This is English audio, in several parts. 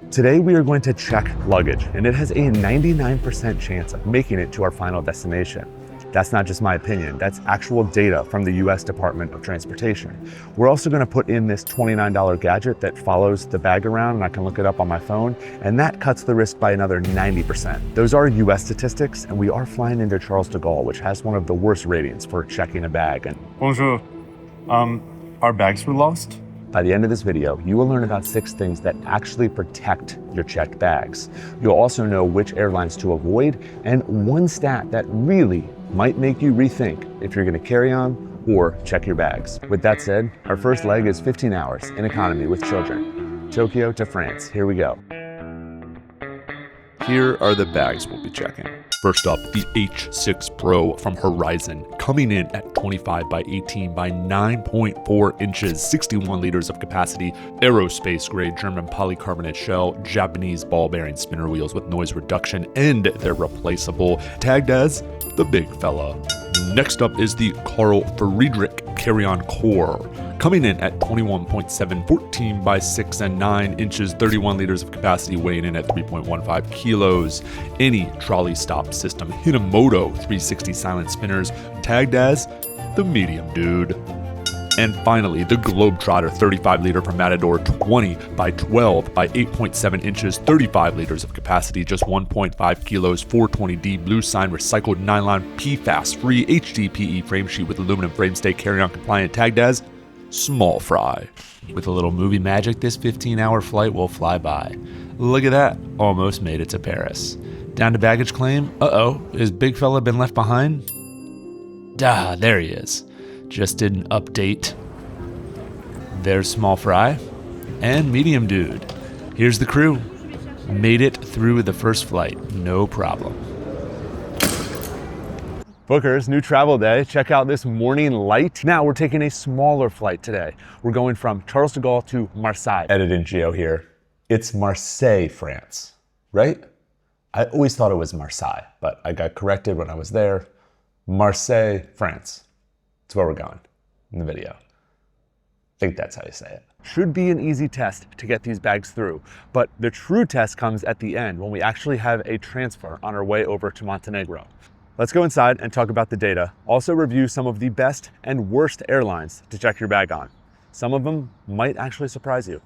Today we are going to check luggage, and it has a 99% chance of making it to our final destination. That's not just my opinion, that's actual data from the US Department of Transportation. We're also gonna put in this $29 gadget that follows the bag around, and I can look it up on my phone, and that cuts the risk by another 90%. Those are US statistics, and we are flying into Charles de Gaulle, which has one of the worst ratings for checking a bag. And Bonjour. Our bags were lost? by the end of this video, you will learn about 6 things that actually protect your checked bags. You'll also know which airlines to avoid, and one stat that really might make you rethink if you're gonna carry on or check your bags. With that said, our first leg is 15 hours in economy with children. Tokyo to France, here we go. Here are the bags we'll be checking. First up, the H6 Pro from Horizn, coming in at 25 by 18 by 9.4 inches, 61 liters of capacity, aerospace grade German polycarbonate shell, Japanese ball bearing spinner wheels with noise reduction, and they're replaceable, tagged as the big fella. Next up is the Carl Friedrich carry-on core, coming in at 21.7, 14 by 6 and 9 inches, 31 liters of capacity, weighing in at 3.15 kilos. Any trolley stop system, Hinomoto 360 silent spinners, tagged as the medium dude. And finally, the Globetrotter 35 liter from Matador, 20 by 12 by 8.7 inches, 35 liters of capacity, just 1.5 kilos, 420D blue sign recycled nylon PFAS free HDPE frame sheet with aluminum frame stay carry-on compliant, tagged as small fry. With a little movie magic, this 15-hour flight will fly by. Look at that, almost made it to Paris. Down to baggage claim. Uh-oh, is big fella been left behind? There he is. Just did an update. There's small fry and medium dude. Here's the crew. Made it through the first flight, no problem. Bookers, new travel day. Check out this morning light. Now we're taking a smaller flight today. We're going from Charles de Gaulle to Marseille. Editing Geo here. It's Marseille, France, right? I always thought it was Marseille, but I got corrected when I was there. Marseille, France. That's where we're going in the video. I think that's how you say it. Should be an easy test to get these bags through, but the true test comes at the end when we actually have a transfer on our way over to Montenegro. Let's go inside and talk about the data. Also review some of the best and worst airlines to check your bag on. Some of them might actually surprise you.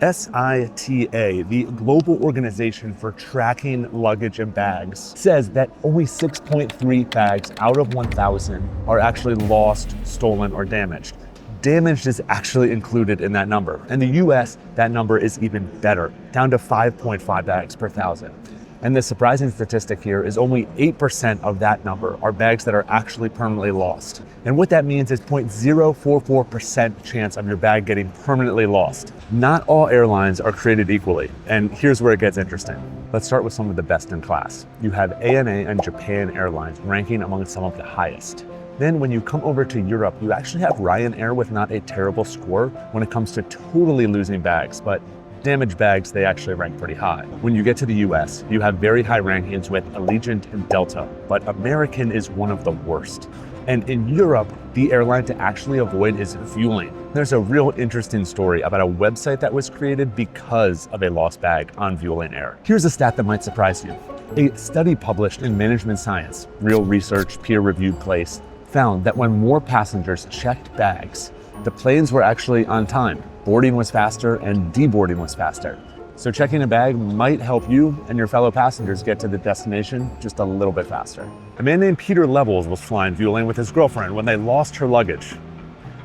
SITA, the Global Organization for Tracking Luggage and Bags, says that only 6.3 bags out of 1,000 are actually lost, stolen, or damaged. Damaged is actually included in that number. In the US, that number is even better, down to 5.5 bags per 1,000. And the surprising statistic here is only 8% of that number are bags that are actually permanently lost. And what that means is 0.044% chance of your bag getting permanently lost. Not all airlines are created equally, and here's where it gets interesting. Let's start with some of the best in class. You have ANA and Japan Airlines ranking among some of the highest. Then when you come over to Europe, you actually have Ryanair with not a terrible score when it comes to totally losing bags, but damaged bags, they actually rank pretty high. When you get to the US, you have very high rankings with Allegiant and Delta, but American is one of the worst. And in Europe, the airline to actually avoid is Vueling. There's a real interesting story about a website that was created because of a lost bag on Vueling Air. Here's a stat that might surprise you. A study published in Management Science, real research, peer-reviewed place, found that when more passengers checked bags, the planes were actually on time. Boarding was faster and deboarding was faster. So checking a bag might help you and your fellow passengers get to the destination just a little bit faster. A man named Peter Levels was flying Vueling with his girlfriend when they lost her luggage.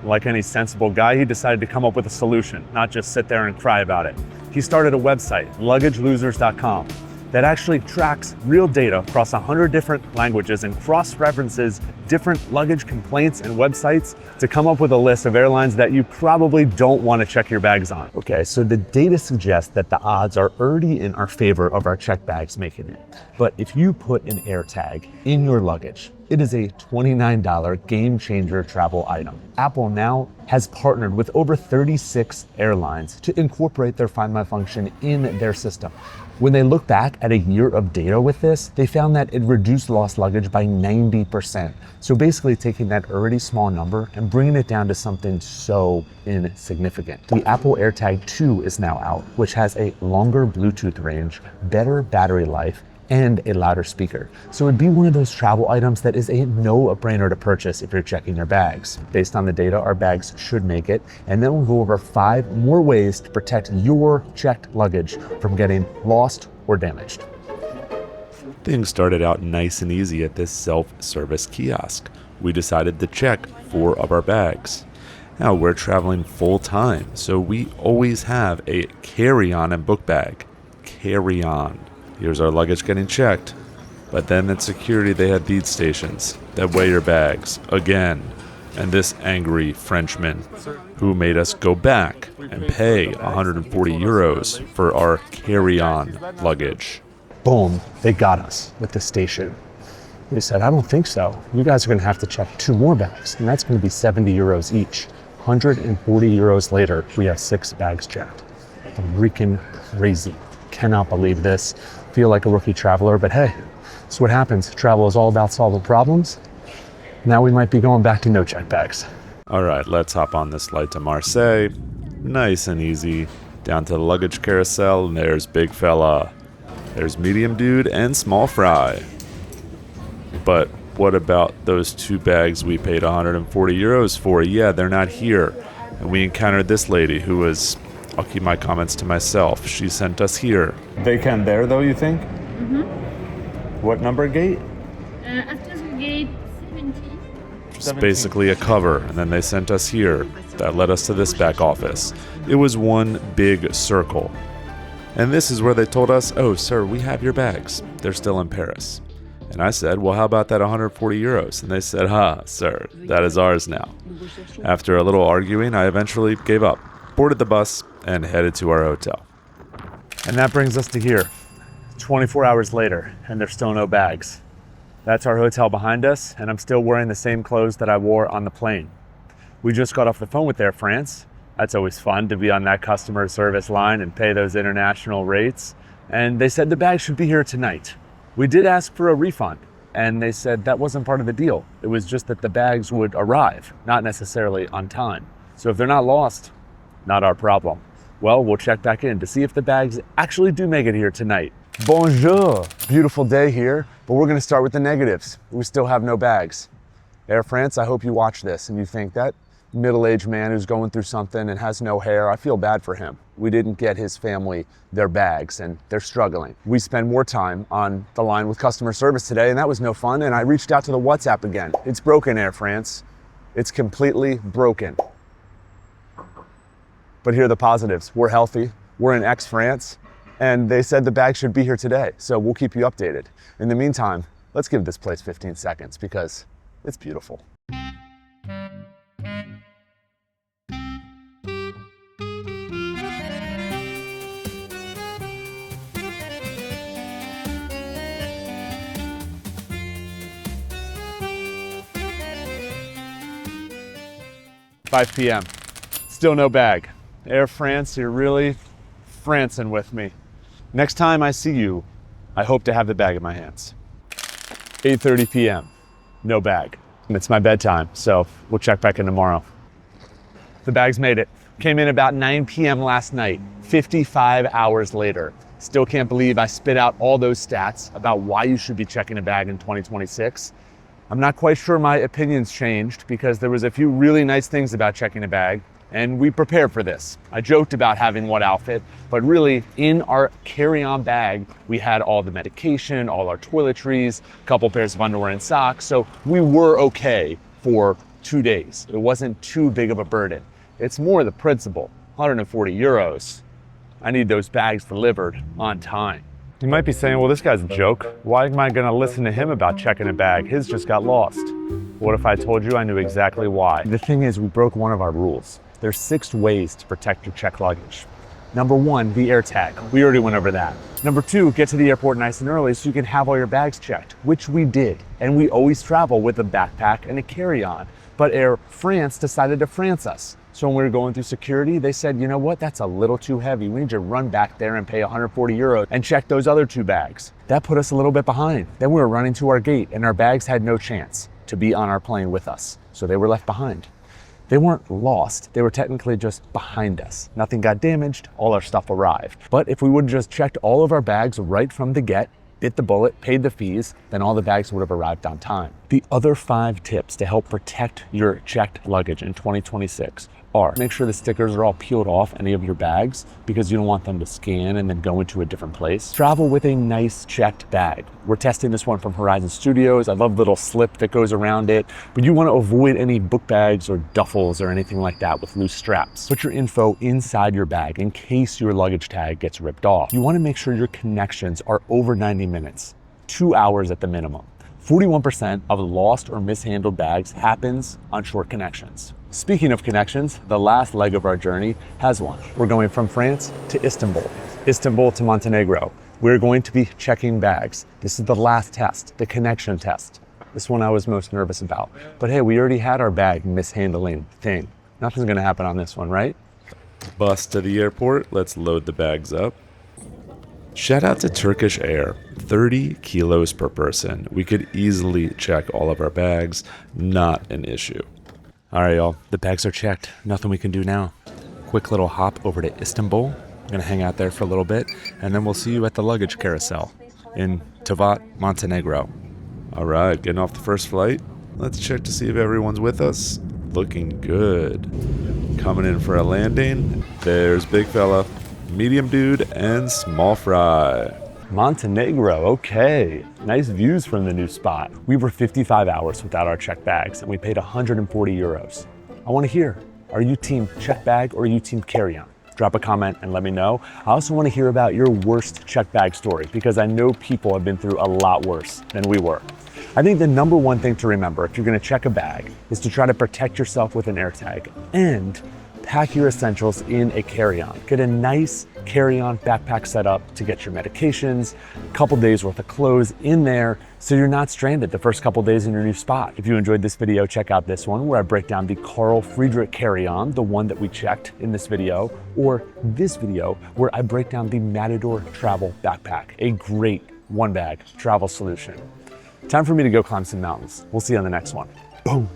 Like any sensible guy, he decided to come up with a solution, not just sit there and cry about it. He started a website, luggagelosers.com, that actually tracks real data across 100 different languages and cross-references different luggage complaints and websites to come up with a list of airlines that you probably don't want to check your bags on. Okay, so the data suggests that the odds are already in our favor of our checked bags making it. But if you put an air tag in your luggage, It is a $29 game-changer travel item. Apple now has partnered with over 36 airlines to incorporate their Find My function in their system. When they look back at a year of data with this, they found that it reduced lost luggage by 90%. So basically taking that already small number and bringing it down to something so insignificant. The Apple AirTag 2 is now out, which has a longer Bluetooth range, better battery life, and a louder speaker. So it'd be one of those travel items that is a no-brainer to purchase if you're checking your bags. Based on the data, our bags should make it, and then we'll go over 5 more ways to protect your checked luggage from getting lost or damaged. Things started out nice and easy at this self-service kiosk. We decided to check 4 of our bags. Now we're traveling full time, so we always have a carry-on and book bag. Carry-on. Here's our luggage getting checked. But then at security they had bead stations that weigh your bags again. And this angry Frenchman who made us go back and pay 140 euros for our carry-on luggage. Boom, they got us with the station. We said, I don't think so. You guys are gonna have to check 2 more bags, and that's gonna be 70 euros each. 140 euros later, we have 6 bags checked. Freaking crazy. Cannot believe this. Feel like a rookie traveler, but hey, that's what happens. Travel is all about solving problems. Now we might be going back to no check bags. All right, let's hop on this flight to Marseille. Nice and easy. Down to the luggage carousel, and there's big fella. There's medium dude and small fry. But what about those 2 bags we paid 140 euros for? Yeah, they're not here. And we encountered this lady who was, I'll keep my comments to myself. She sent us here. They can there though, you think? Mm-hmm. What number gate? After the gate 17. It's basically a cover, and then they sent us here. That led us to this back office. It was one big circle. And this is where they told us, oh, sir, we have your bags. They're still in Paris. And I said, well, how about that 140 euros? And they said, sir, that is ours now. After a little arguing, I eventually gave up, boarded the bus, and headed to our hotel. And that brings us to here, 24 hours later, and there's still no bags. That's our hotel behind us, and I'm still wearing the same clothes that I wore on the plane. We just got off the phone with Air France. That's always fun to be on that customer service line and pay those international rates. And they said the bags should be here tonight. We did ask for a refund, and they said that wasn't part of the deal. It was just that the bags would arrive, not necessarily on time. So if they're not lost, not our problem. Well, we'll check back in to see if the bags actually do make it here tonight. Bonjour, beautiful day here, but we're gonna start with the negatives. We still have no bags. Air France, I hope you watch this and you think that middle-aged man who's going through something and has no hair, I feel bad for him. We didn't get his family their bags and they're struggling. We spend more time on the line with customer service today and that was no fun, and I reached out to the WhatsApp again. It's broken, Air France. It's completely broken. But here are the positives. We're healthy, we're in Aix-France, and they said the bag should be here today, so we'll keep you updated. In the meantime, let's give this place 15 seconds because it's beautiful. $5 p.m. Still no bag. Air France, you're really Francing with me. Next time I see you, I hope to have the bag in my hands. 8:30 p.m. No bag. And it's my bedtime, so we'll check back in tomorrow. The bags made it. Came in about 9 p.m. last night, 55 hours later. Still can't believe I spit out all those stats about why you should be checking a bag in 2026. I'm not quite sure my opinions changed because there was a few really nice things about checking a bag, and we prepared for this. I joked about having what outfit, but really in our carry-on bag, we had all the medication, all our toiletries, a couple pairs of underwear and socks, so we were okay for 2 days. It wasn't too big of a burden. It's more the principle, 140 euros. I need those bags delivered on time. You might be saying, well, this guy's a joke. Why am I gonna listen to him about checking a bag? His just got lost. What if I told you I knew exactly why? The thing is, we broke one of our rules. There's 6 ways to protect your checked luggage. Number one, the air tag. We already went over that. Number two, get to the airport nice and early so you can have all your bags checked, which we did. And we always travel with a backpack and a carry-on. But Air France decided to France us. So when we were going through security, they said, you know what, that's a little too heavy. We need to run back there and pay 140 euros and check those other two bags. That put us a little bit behind. Then we were running to our gate and our bags had no chance to be on our plane with us. So they were left behind. They weren't lost, they were technically just behind us. Nothing got damaged, all our stuff arrived. But if we would have just checked all of our bags right from the get, bit the bullet, paid the fees, then all the bags would have arrived on time. The other 5 tips to help protect your checked luggage in 2026 are: make sure the stickers are all peeled off any of your bags because you don't want them to scan and then go into a different place. Travel with a nice checked bag. We're testing this one from Horizn Studios. I love the little slip that goes around it, but you want to avoid any book bags or duffels or anything like that with loose straps. Put your info inside your bag in case your luggage tag gets ripped off. You want to make sure your connections are over 90 minutes, 2 hours at the minimum. 41% of lost or mishandled bags happens on short connections. Speaking of connections, the last leg of our journey has one. We're going from France to Istanbul, Istanbul to Montenegro. We're going to be checking bags. This is the last test, the connection test. This one I was most nervous about. But hey, we already had our bag mishandling thing. Nothing's gonna happen on this one, right? Bus to the airport. Let's load the bags up. Shout out to Turkish Air, 30 kilos per person. We could easily check all of our bags, not an issue. All right, y'all, the bags are checked. Nothing we can do now. Quick little hop over to Istanbul. I'm gonna hang out there for a little bit, and then we'll see you at the luggage carousel in Tavat, Montenegro. All right, getting off the first flight. Let's check to see if everyone's with us. Looking good. Coming in for a landing. There's big fella, medium dude, and small fry. Montenegro, okay. Nice views from the new spot. We were 55 hours without our checked bags and we paid 140 euros. I want to hear, are you team checked bag or are you team carry-on? Drop a comment and let me know. I also want to hear about your worst checked bag story because I know people have been through a lot worse than we were. I think the number one thing to remember if you're going to check a bag is to try to protect yourself with an air tag and pack your essentials in a carry-on. Get a nice carry-on backpack set up to get your medications, a couple days worth of clothes in there so you're not stranded the first couple days in your new spot. If you enjoyed this video, check out this one where I break down the Carl Friedrich carry-on, the one that we checked in this video, or this video where I break down the Matador travel backpack, a great one-bag travel solution. Time for me to go climb some mountains. We'll see you on the next one. Boom.